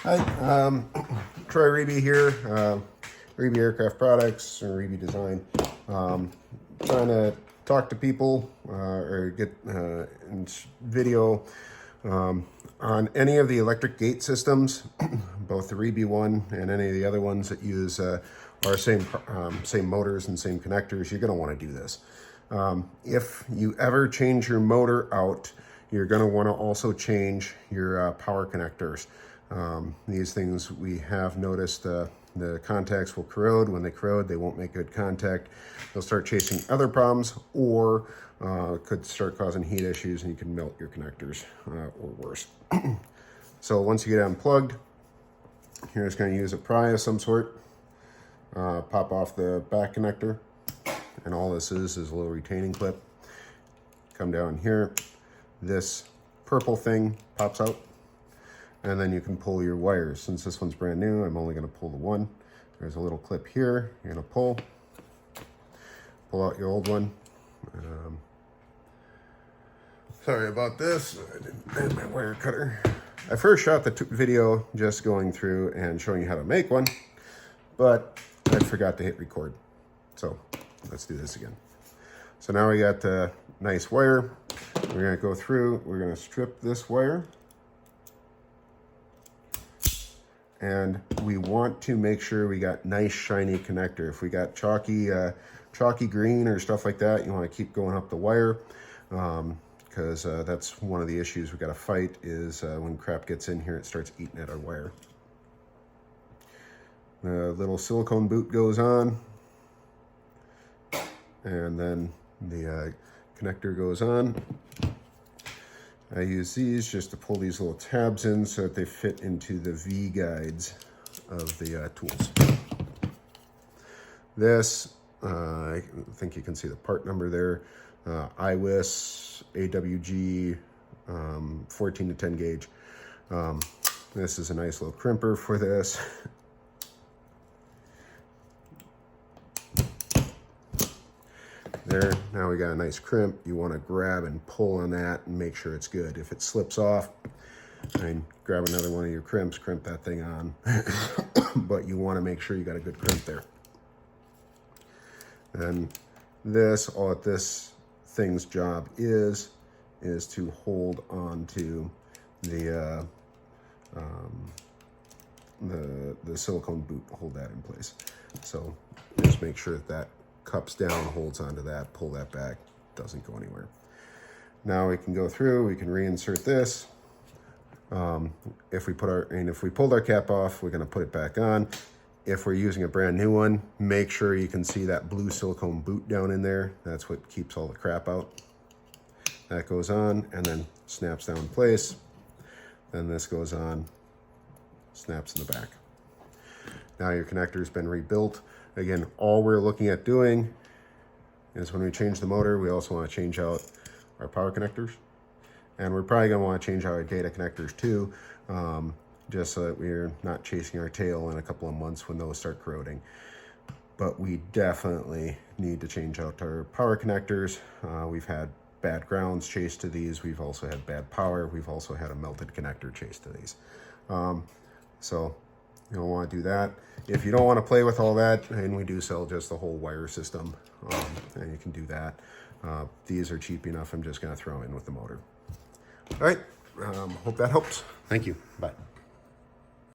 Hi, Troy Reeby here, Reeby Aircraft Products and Reeby Design. Trying to talk to people or get video on any of the electric gate systems, both the Reeby one and any of the other ones that use our same motors and same connectors. You're going to want to do this. If you ever change your motor out, you're going to want to also change your power connectors. These things, we have noticed the contacts will corrode. When they corrode, they won't make good contact. They'll start chasing other problems, or could start causing heat issues, and you can melt your connectors or worse. So once you get unplugged, you're just going to use a pry of some sort, pop off the back connector, and all this is a little retaining clip. Come down here, this purple thing pops out, and then you can pull your wires. Since this one's brand new, I'm only going to pull the one. There's a little clip here. You're going to pull out your old one. Sorry about this. I didn't have my wire cutter. I first shot the video just going through and showing you how to make one, but I forgot to hit record. So let's do this again. So now we got the nice wire. We're going to go through. We're going to strip this wire. And we want to make sure we got nice shiny connector. If we got chalky green or stuff like that, you want to keep going up the wire, because that's one of the issues we got to fight is when crap gets in here, it starts eating at our wire. The little silicone boot goes on, and then the connector goes on. I use these just to pull these little tabs in so that they fit into the V guides of the tools. This, I think you can see the part number there, IWIS AWG 14 to 10 gauge. This is a nice little crimper for this. There, now we got a nice crimp. You want to grab and pull on that and make sure it's good. If it slips off, grab another one of your crimps, crimp that thing on. But you want to make sure you got a good crimp there. And this, all that this thing's job is to hold on to the silicone boot, hold that in place. So just make sure that cups down, holds onto that, pull that back, doesn't go anywhere. Now we can go through, we can reinsert this. If we pulled our cap off, we're gonna put it back on. If we're using a brand new one, make sure you can see that blue silicone boot down in there. That's what keeps all the crap out. That goes on and then snaps down in place. Then this goes on, snaps in the back. Now your connector's been rebuilt. Again, all we're looking at doing is when we change the motor, we also want to change out our power connectors. And we're probably going to want to change out our data connectors too, just so that we're not chasing our tail in a couple of months when those start corroding. But we definitely need to change out our power connectors. We've had bad grounds chased to these. We've also had bad power. We've also had a melted connector chased to these. So you don't want to do that. If you don't want to play with all that, and we do sell just the whole wire system, and you can do that. These are cheap enough. I'm just going to throw in with the motor. All right. Hope that helps. Thank you. Bye.